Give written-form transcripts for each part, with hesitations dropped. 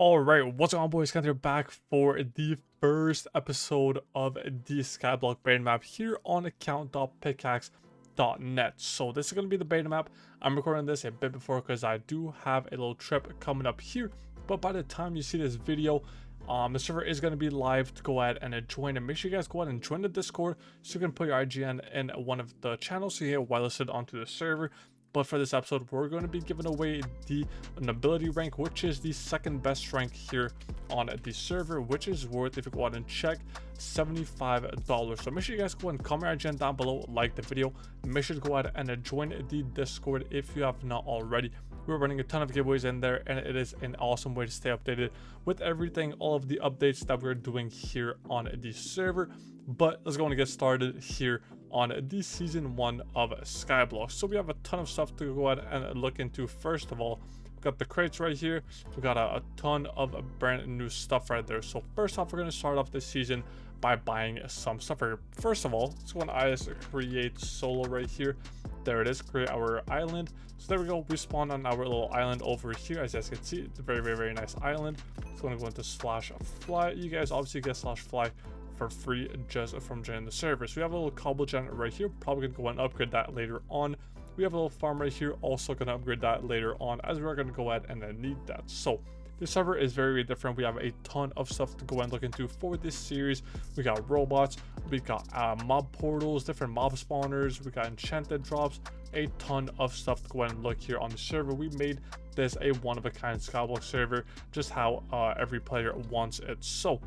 Alright, what's going on, boys? Here back for the first episode of the Skyblock beta map here on account.pickaxe.net. So this is going to be the beta map. I'm recording this a bit before because I do have a little trip coming up here. But by the time you see this video, the server is going to be live to go ahead and join. And make sure you guys go ahead and join the Discord so you can put your IGN in one of the channels so you get whitelisted onto the server. But for this episode, we're going to be giving away the nobility rank, which is the second best rank here on the server, which is worth, if you go out and check, $75. So make sure you guys go ahead and comment your IGN down below, like the video. Make sure to go ahead and join the Discord if you have not already. We're running a ton of giveaways in there, and it is an awesome way to stay updated with everything, all of the updates that we're doing here on the server. But let's go and get started here on the season 1 of Skyblock. So we have a ton of stuff to go ahead and look into. First of all, we got the crates right here. We got a ton of brand new stuff right there. So first off, we're going to start off this season by buying some stuff here. First of all, let's go on create solo right here. There it is, create our island. So there we go, we spawned on our little island over here. As you guys can see, it's a very nice island. So I'm going to go into /fly. You guys obviously get /fly for free just from joining the server. So we have a little cobble generator right here, probably gonna go and upgrade that later on. We have a little farm right here, also gonna upgrade that later on, as we're gonna go ahead and need that. So this server is very different. We have a ton of stuff to go and look into for this series. We got robots, we got mob portals, different mob spawners, we got enchanted drops, a ton of stuff to go and look here on the server. We made this a one-of-a-kind Skyblock server, just how every player wants it. So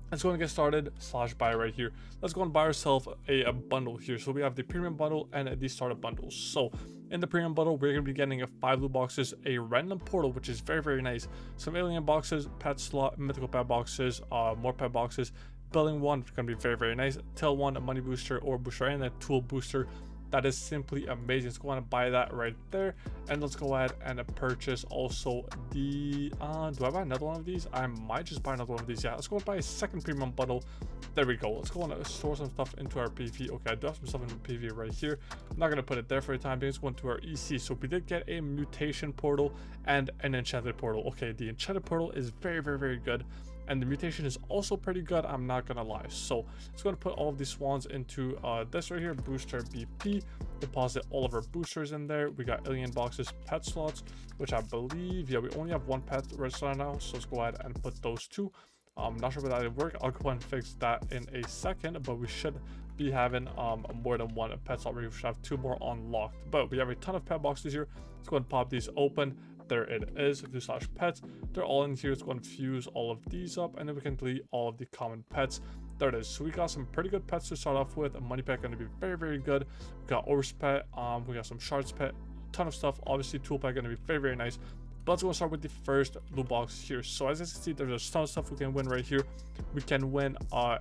let's go and get started. /buy right here. Let's go and buy ourselves a bundle here. So we have the premium bundle and the starter bundles. So in the premium bundle, we're going to be getting 5 loot boxes, a random portal, which is very nice, some alien boxes, pet slot, mythical pet boxes, more pet boxes, building one, which is going to be very nice, tail one, a money booster or booster, and a tool booster. That is simply amazing. Let's go on and buy that right there. And let's go ahead and purchase also the do I buy another one of these? I might just buy another one of these. Yeah, let's go and buy a second premium bundle. There we go. Let's go and store some stuff into our PV. Okay, I do have some stuff in PV right here. I'm not gonna put it there for the time being. Let's go into our EC. So we did get a mutation portal and an enchanted portal. Okay, the enchanted portal is very good, and the mutation is also pretty good, I'm not gonna lie. So let's go and put all of these swans into this right here, booster BP, deposit all of our boosters in there. We got alien boxes, pet slots, which I believe, yeah, we only have one pet right now, so let's go ahead and put those two. I'm not sure if that will work. I'll go and fix that in a second, but we should be having more than one pet slot. We should have 2 more unlocked, but we have a ton of pet boxes here. Let's go and pop these open. There it is, /pets. They're all in here. Let's go and fuse all of these up, and then we can delete all of the common pets. There it is. So we got some pretty good pets to start off with. A money pet going to be very good. We got Or's pet, we got some shards pet, ton of stuff. Obviously tool pet going to be very nice. But let's go and start with the first loot box here. So as you can see, there's a ton of stuff we can win right here. We can win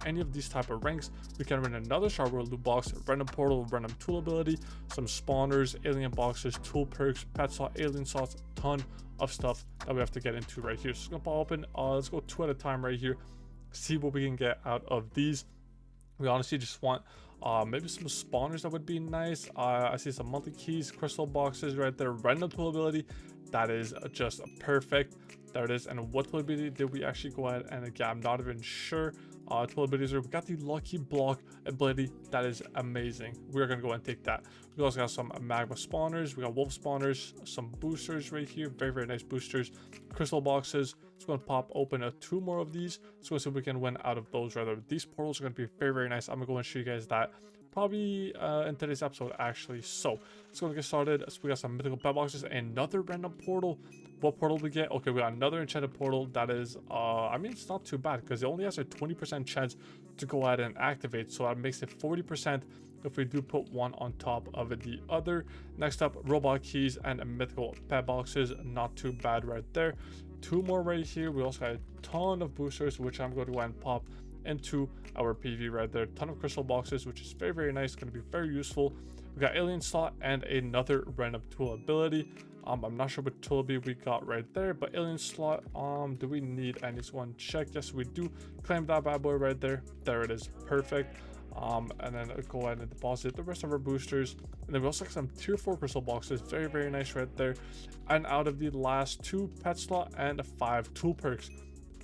any of these type of ranks. We can win another Star Wars loot box, random portal, random tool ability, some spawners, alien boxes, tool perks, pet slot, alien slots, ton of stuff that we have to get into right here. So it's gonna pop open. Let's go 2 at a time right here, see what we can get out of these. We honestly just want maybe some spawners that would be nice. I see some monthly keys, crystal boxes right there, random tool ability. That is just perfect. There it is. And what tool ability did we actually go ahead and get? I'm not even sure. Tool abilities are, we got the lucky block ability. That is amazing. We're gonna go and take that. We also got some magma spawners, we got wolf spawners, some boosters right here, very nice boosters, crystal boxes. It's going to pop open 2 more of these, so see if we can win out of those. Rather, these portals are going to be very nice. I'm gonna go and show you guys that probably in today's episode actually. So let's go and get started. So we got some mythical pet boxes, another random portal. What portal we get? Okay, we got another enchanted portal. That is I mean, it's not too bad because it only has a 20% chance to go ahead and activate, so that makes it 40% if we do put one on top of the other. Next up, robot keys and mythical pet boxes. Not too bad right there. 2 more right here. We also got a ton of boosters, which I'm going to go ahead and pop into our PV right there. Ton of crystal boxes, which is very nice, going to be very useful. We got alien slot and another random tool ability. I'm not sure what tool ability we got right there, but alien slot, do we need any one check? Yes, we do. Claim that bad boy right there. There it is, perfect. And then go ahead and deposit the rest of our boosters. And then we also got some tier 4 crystal boxes, very nice right there. And out of the last 2 pet slot and 5 tool perks,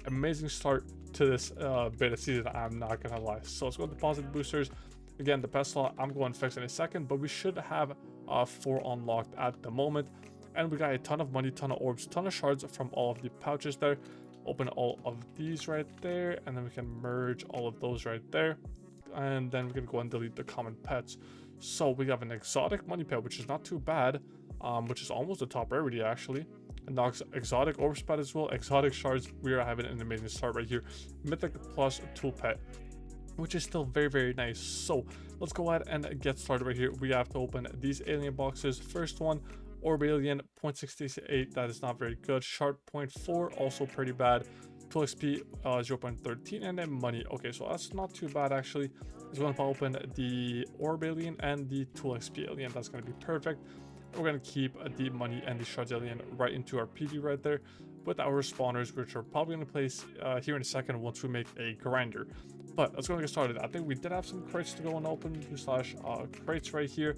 amazing start to this beta season, I'm not gonna lie. So let's go deposit boosters. Again, the pet slot I'm going to fix in a second, but we should have 4 unlocked at the moment. And we got a ton of money, ton of orbs, ton of shards from all of the pouches there. Open all of these right there, and then we can merge all of those right there. And then we can go and delete the common pets. So we have an exotic money pet, which is not too bad, which is almost the top rarity actually. And exotic orb pet as well, exotic shards. We are having an amazing start right here. Mythic plus tool pet, which is still very nice. So let's go ahead and get started right here. We have to open these alien boxes. First one, orb alien 0.68, that is not very good. Shard 0.4, also pretty bad. Tool XP 0.13, and then money. Okay, so that's not too bad actually. It's going to open the orb alien and the tool XP alien. That's going to be perfect. We're going to keep the money and the shards alien right into our PD right there with our spawners, which are probably going to place here in a second once we make a grinder. But let's go and get started. I think we did have some crates to go and open slash crates right here,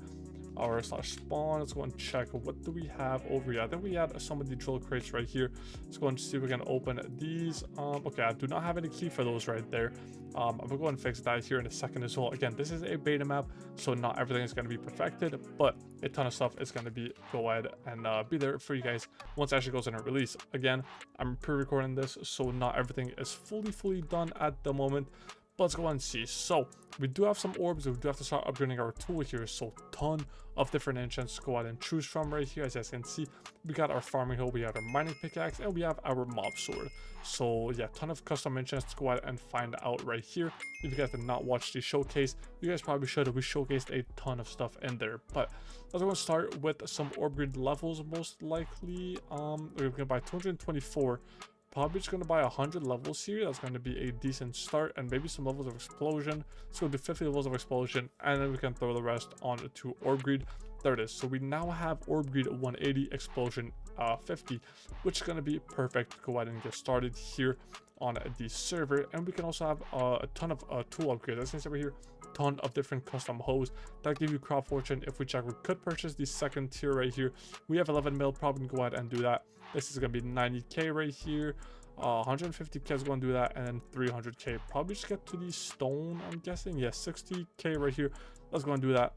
or slash spawn. Let's go and check what do we have over here. I think we had some of the drill crates right here. Let's go and see if we can open these. Okay, I do not have any key for those right there. I'm gonna go and fix that here in a second as well. Again, this is a beta map, so not everything is going to be perfected, but a ton of stuff is going to be go ahead and be there for you guys once it actually goes in a release. Again, I'm pre-recording this, so not everything is fully done at the moment. But let's go and see. So we do have some orbs. We do have to start upgrading our tool here. So ton of different enchants to go out and choose from right here. As you guys can see, we got our farming hoe, we have our mining pickaxe, and we have our mob sword. So yeah, ton of custom enchants to go out and find out right here. If you guys did not watch the showcase, you guys probably should have. We showcased a ton of stuff in there. But let's go and start with some orb grid levels. Most likely we're gonna buy 224. Probably just going to buy 100 levels here. That's going to be a decent start, and maybe some levels of explosion. So we'll do 50 levels of explosion, and then we can throw the rest on to orb greed. There it is. So we now have orb greed 180, explosion 50, which is going to be perfect to go ahead and get started here on the server. And we can also have a ton of tool upgrades. As you can see over here, ton of different custom hoes that give you crop fortune. If we check, we could purchase the second tier right here. We have 11 mil, probably go ahead and do that. This is going to be 90k right here. 150k is going to do that, and then 300k. Probably just get to the stone, I'm guessing. Yeah, 60k right here. Let's go and do that.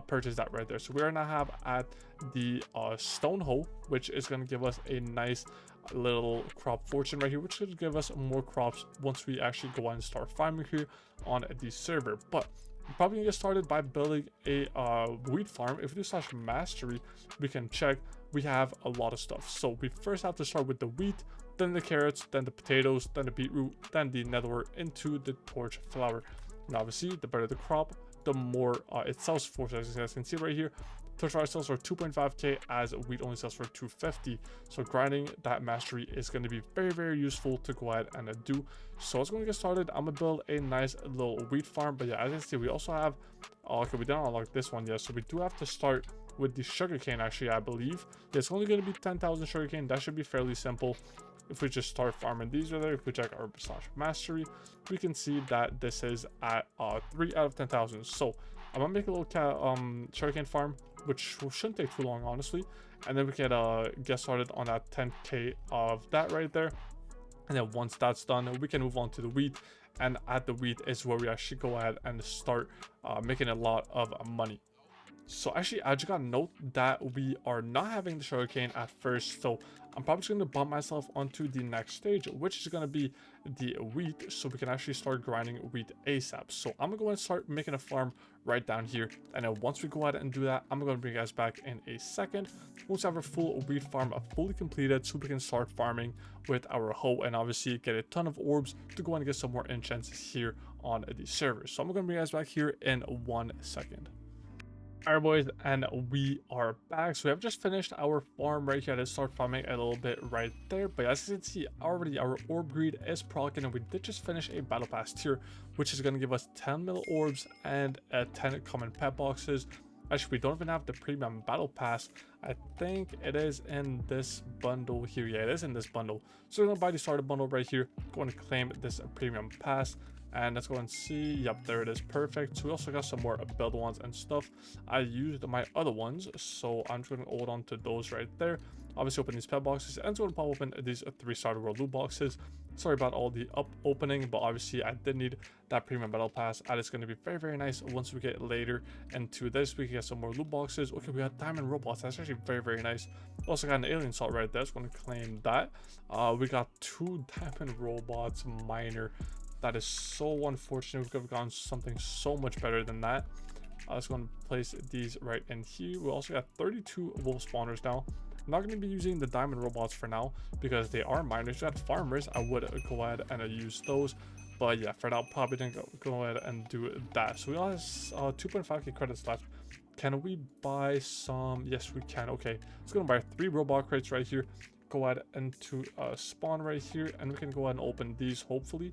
Purchase that right there. So we're going to have at the stone hoe, which is going to give us a nice little crop fortune right here, which should give us more crops once we actually go and start farming here on the server. But we're probably gonna get started by building a wheat farm. If we do slash mastery, we can check we have a lot of stuff. So we first have to start with the wheat, then the carrots, then the potatoes, then the beetroot, then the netherwort into the torch flower. And obviously the better the crop, the more it sells for. So as you guys can see right here, torch flower sells for 2.5k as wheat only sells for 250. So grinding that mastery is going to be very useful to go ahead and do. So let's go and get started. I'm gonna build a nice little wheat farm. But yeah, as you can see, we also have okay, we didn't unlock this one yet, so we do have to start with the sugarcane. Actually, I believe it's only going to be 10,000 sugarcane. That should be fairly simple. If we just start farming these right there, if we check our slash mastery, we can see that this is at 3 out of 10,000. So I'm gonna make a little sugarcane farm, which shouldn't take too long, honestly, and then we can get started on that 10k of that right there. And then once that's done, we can move on to the wheat, and at the wheat is where we actually go ahead and start making a lot of money. So actually, I just got a note that we are not having the sugarcane at first, so I'm probably just going to bump myself onto the next stage, which is going to be the wheat, so we can actually start grinding wheat ASAP. So I'm going to go and start making a farm right down here, and then once we go ahead and do that, I'm going to bring you guys back in a second once we have our full wheat farm fully completed, so we can start farming with our hoe and obviously get a ton of orbs to go and get some more enchants here on the server. So I'm going to bring you guys back here in 1 second. Alright boys, and we are back. So we have just finished our farm right here. Let's start farming a little bit right there. But as you can see already, our orb greed is proccing, and we did just finish a battle pass tier, which is going to give us 10 mil orbs and 10 common pet boxes. Actually, we don't even have the premium battle pass. I think it is in this bundle here. Yeah, it is in this bundle. So we're going to buy the starter bundle right here. Go and claim this premium pass. And let's go and see. Yep, there it is. Perfect. So we also got some more build ones and stuff. I used my other ones, so I'm just going to hold on to those right there. Obviously open these pet boxes, and it's going to pop open these 3 starter world loot boxes. Sorry about all the opening, but obviously I did need that premium battle pass, and it's going to be very, very nice once we get later into this. We can get some more loot boxes. Okay, we got diamond robots. That's actually very, very nice. Also got an alien salt right there. So I'm going to claim that. We got 2 diamond robots miner. That is so unfortunate. We could have gotten something so much better than that. I was going to place these right in here. We also got 32 wolf spawners now. I'm not going to be using the diamond robots for now because they are miners. We got farmers. I would go ahead and use those. But yeah, for now, probably didn't go ahead and do that. So we all have 2.5k credits left. Can we buy some? Yes, we can. Okay, let's go and buy 3 robot crates right here. Go ahead into spawn right here, and we can go ahead and open these hopefully.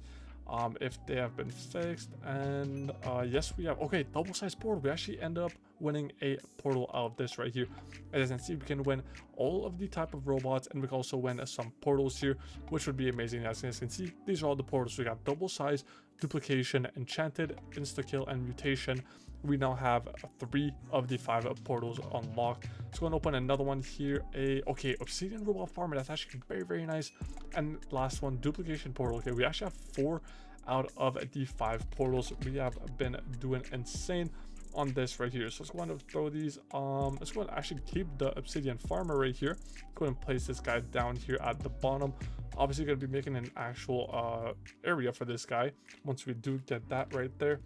If they have been fixed. And yes, we have. Okay, double sized portal. We actually end up winning a portal out of this right here. As you can see, we can win all of the type of robots, and we can also win some portals here, which would be amazing. As you can see, these are all the portals. We got double size, duplication, enchanted, insta kill, and mutation. We now have 3 of the 5 portals unlocked. Let's go and open another one here. Okay, obsidian robot farmer. That's actually very, very nice. And last one, duplication portal. Okay, we actually have 4 out of the 5 portals. We have been doing insane on this right here. So let's go ahead and throw these. Let's go ahead and actually keep the obsidian farmer right here. Go ahead and place this guy down here at the bottom. Obviously going to be making an actual area for this guy once we do get that right there.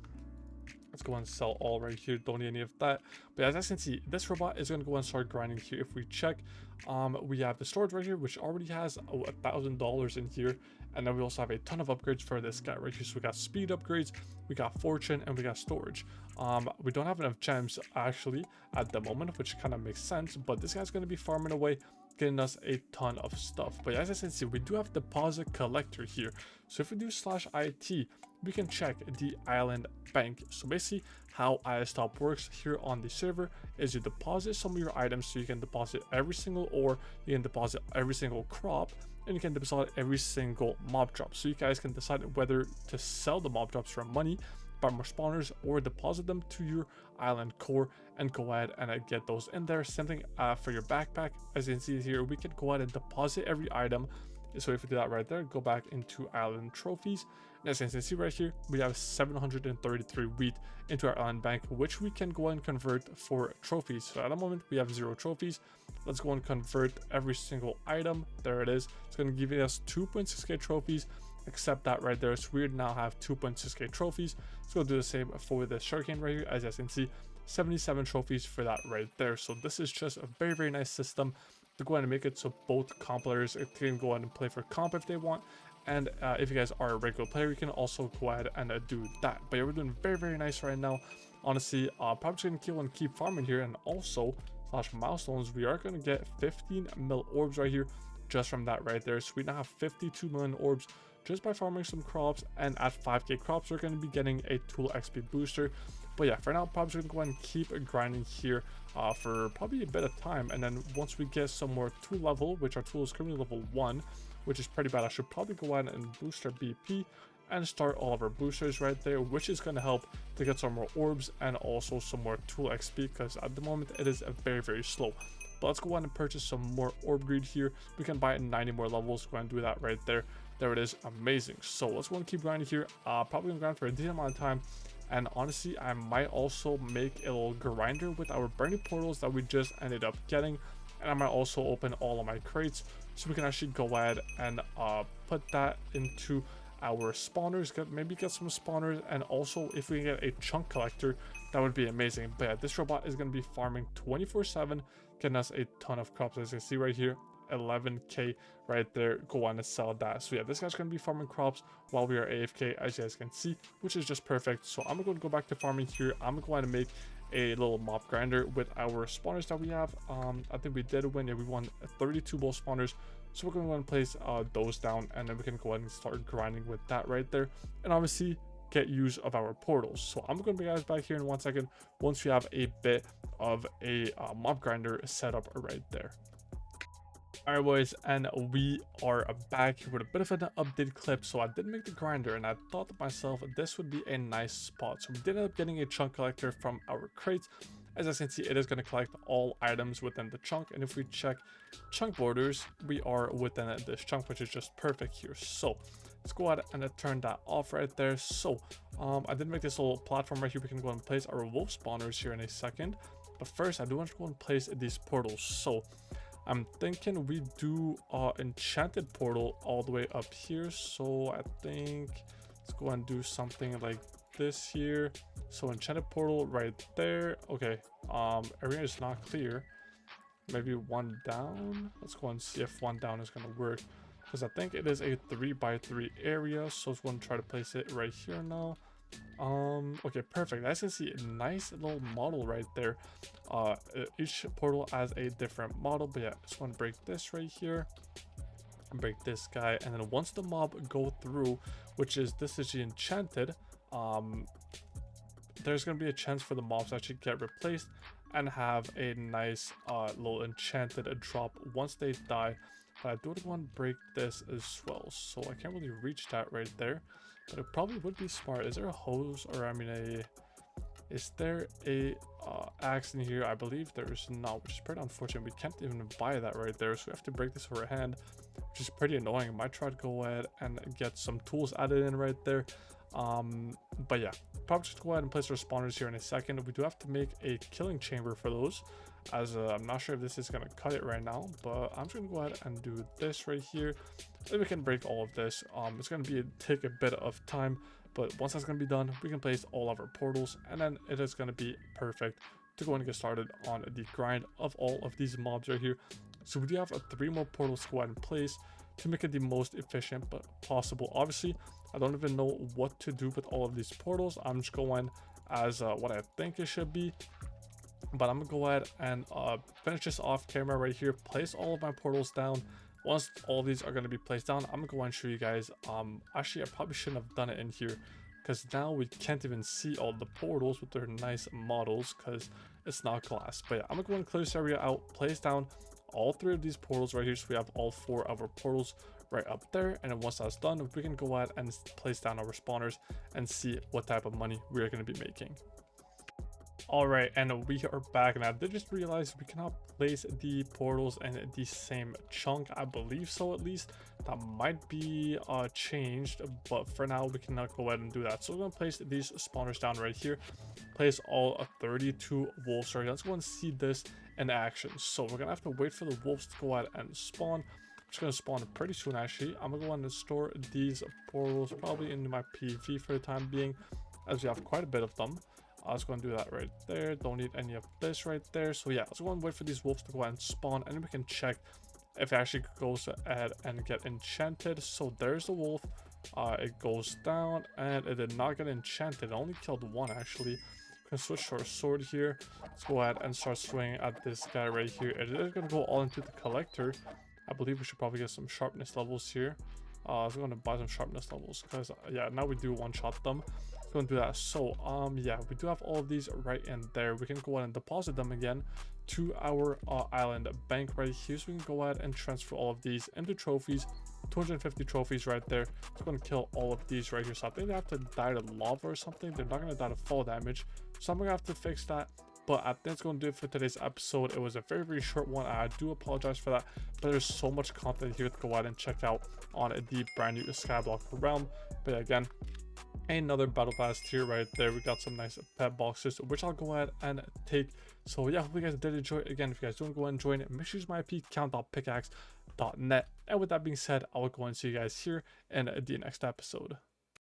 Let's go and sell all right here. Don't need any of that. But as I can see, this robot is going to go and start grinding here. If we check, we have the storage right here, which already has $1,000 in here. And then we also have a ton of upgrades for this guy right here. So we got speed upgrades, we got fortune, and we got storage. We don't have enough gems actually at the moment, which kind of makes sense. But this guy's going to be farming away, getting us a ton of stuff. But as I can see, we do have deposit collector here. So if we do /IT, we can check the island bank. So basically how ISTOP works here on the server is you deposit some of your items. So you can deposit every single ore, you can deposit every single crop, and you can deposit every single mob drop. So you guys can decide whether to sell the mob drops for money, buy more spawners, or deposit them to your island core and go ahead and get those in there. Same thing for your backpack. As you can see here, we can go ahead and deposit every item. So if we do that right there, go back into island trophies. And as you can see right here, we have 733 wheat into our island bank, which we can go and convert for trophies. So at the moment, we have 0 trophies. Let's go and convert every single item. There it is. It's going to give us 2.6k trophies. Accept that right there. So we now have 2.6k trophies. Let's go do the same for the sugarcane right here. As you can see, 77 trophies for that right there. So this is just a very, very nice system to go ahead and make it so both comp players can go ahead and play for comp if they want. And if you guys are a regular player, you can also go ahead and do that. But yeah, we're doing very, very nice right now. Honestly, probably just going to kill and keep farming here. And also, /milestones, we are going to get 15 mil orbs right here just from that right there. So we now have 52 million orbs just by farming some crops. And at 5k crops, we're going to be getting a tool XP booster. But yeah, for now, probably just going to go ahead and keep grinding here for probably a bit of time. And then once we get some more tool level, which our tool is currently level 1, which is pretty bad, I should probably go ahead and boost our BP and start all of our boosters right there, which is going to help to get some more orbs and also some more tool XP, because at the moment it is very, very slow. But let's go ahead and purchase some more orb greed here. We can buy it in 90 more levels. Go ahead and do that right there. There it is. Amazing. So let's go and keep grinding here. Probably gonna grind for a decent amount of time. And honestly, I might also make a little grinder with our burning portals that we just ended up getting. And I might also open all of my crates so we can actually go ahead and put that into our spawners, maybe get some spawners, and also if we get a chunk collector, that would be amazing. But yeah, this robot is going to be farming 24/7, getting us a ton of crops. As you can see right here, 11k right there. Go on and sell that. So yeah, this guy's going to be farming crops while we are AFK, as you guys can see, which is just perfect. So I'm going to go back to farming here. I'm going to make a little mob grinder with our spawners that we have. I think we did win. Yeah, we won 32 bull spawners. So we're going to go and place those down, and then we can go ahead and start grinding with that right there. And obviously get use of our portals. So I'm going to be guys back here in 1 second once we have a bit of a mob grinder set up right there. Alright boys, and we are back here with a bit of an update clip. So I did make the grinder and I thought to myself this would be a nice spot. So we did end up getting a chunk collector from our crates. As you can see, it is going to collect all items within the chunk, and if we check chunk borders, we are within this chunk, which is just perfect here. So let's go ahead and turn that off right there. So I did make this little platform right here. We can go and place our wolf spawners here in a second, but first I do want to go and place these portals. So I'm thinking we do enchanted portal all the way up here. So I think let's go and do something like this here. So enchanted portal right there. Okay, area is not clear. Maybe one down. Let's go and see if one down is gonna work, because I think it is a 3x3 area. So let's go and try to place it right here now. Okay, perfect. As you can see, a nice little model right there. Each portal has a different model, but yeah, just want to break this right here, break this guy, and then once the mob go through, which is this is the enchanted, there's gonna be a chance for the mobs to actually get replaced and have a nice little enchanted drop once they die. But I do want to break this as well, so I can't really reach that right there, but it probably would be smart. Is there a hose, or I mean is there a axe in here? I believe there is not, which is pretty unfortunate. We can't even buy that right there, so we have to break this over hand, which is pretty annoying. I might try to go ahead and get some tools added in right there. But yeah, probably just go ahead and place our spawners here in a second. We do have to make a killing chamber for those, as I'm not sure if this is going to cut it right now, but I'm just going to go ahead and do this right here. Then we can break all of this. It's going to take a bit of time, but once that's going to be done, we can place all of our portals, and then it is going to be perfect to go and get started on the grind of all of these mobs right here. So we do have 3 more portals to go ahead and place to make it the most efficient but possible. Obviously, I don't even know what to do with all of these portals. I'm just going as what I think it should be, but I'm gonna go ahead and finish this off camera right here, place all of my portals down. Once all these are going to be placed down, I'm gonna go and show you guys. Actually, I probably shouldn't have done it in here, because now we can't even see all the portals with their nice models because it's not glass. But yeah, I'm gonna go and clear this area out, place down all 3 of these portals right here, so we have all 4 of our portals right up there. And then once that's done, we can go ahead and place down our spawners and see what type of money we are going to be making. All right, and we are back, and I did just realize we cannot place the portals in the same chunk. I believe so, at least. That might be changed, but for now we cannot go ahead and do that. So we're going to place these spawners down right here, place all 32 wolves right here. Let's go and see this in action. So we're gonna have to wait for the wolves to go ahead and spawn. I'm just gonna spawn pretty soon. Actually, I'm gonna go ahead and store these portals probably into my PV for the time being, as we have quite a bit of them. Let's go and do that right there. Don't need any of this right there. So yeah, let's go and wait for these wolves to go ahead and spawn, and then we can check if it actually goes ahead and get enchanted. So there's the wolf. It goes down, and it did not get enchanted. It only killed 1 actually. Can switch to our sword here. Let's go ahead and start swinging at this guy right here. It is going to go all into the collector. I believe we should probably get some sharpness levels here. I was going to buy some sharpness levels, because yeah, now we do one-shot them. Go and do that. So yeah, we do have all of these right in there. We can go ahead and deposit them again to our island bank right here, so we can go ahead and transfer all of these into trophies. 250 trophies right there. It's going to kill all of these right here. So I think they have to die to lava or something. They're not going to die to fall damage, so I'm going to have to fix that. But I think it's going to do it for today's episode. It was a very, very short one. I do apologize for that, but there's so much content here to go ahead and check out on the brand new Skyblock realm. But again, another battle pass tier right there. We got some nice pet boxes, which I'll go ahead and take. So yeah, hope you guys did enjoy it. Again, if you guys don't go and join it, make sure you use my IP count.pickaxe.net. And with that being said, I will go and see you guys here in the next episode.